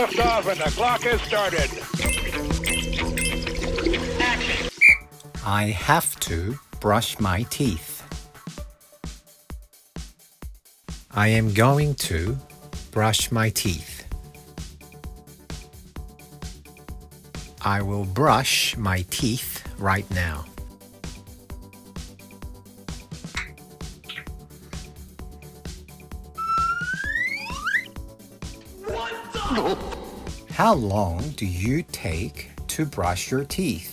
liftoff and the clock has started. Action. I have to brush my teeth. I am going to brush my teeth. I will brush my teeth right now. How long do you take to brush your teeth?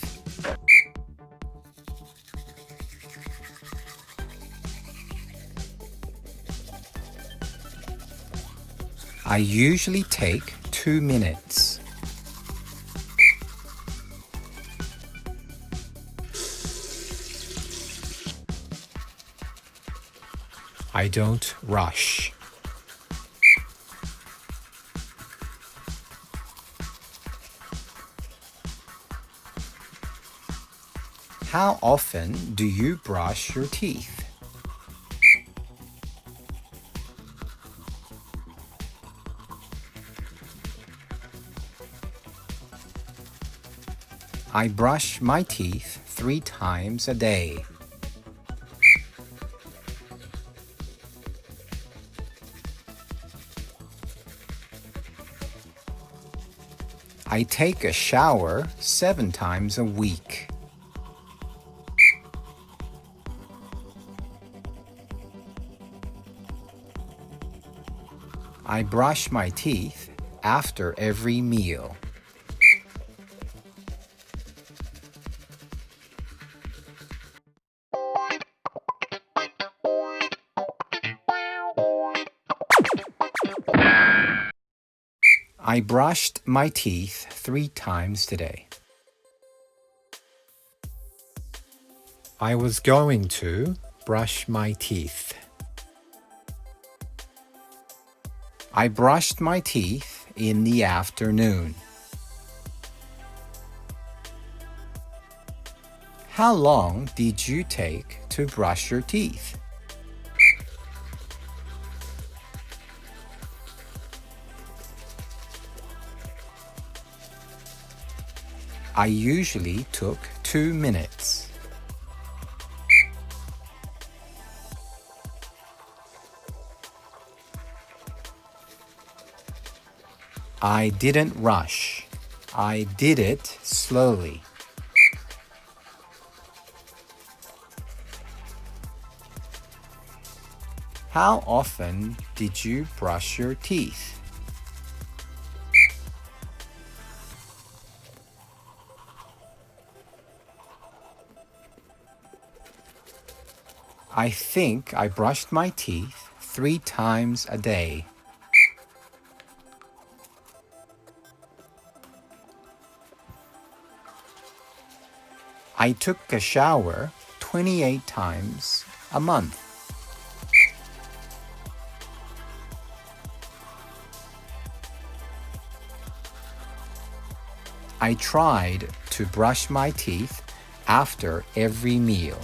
I usually take 2 minutes. I don't rush. How often do you brush your teeth? I brush my teeth 3 times a day. I take a shower 7 times a week. I brush my teeth after every meal. I brushed my teeth 3 times today. I was going to brush my teeth. I brushed my teeth in the afternoon. How long did you take to brush your teeth? I usually took 2 minutes. I didn't rush. I did it slowly. How often did you brush your teeth? I think I brushed my teeth 3 times a day. I took a shower 28 times a month. I tried to brush my teeth after every meal.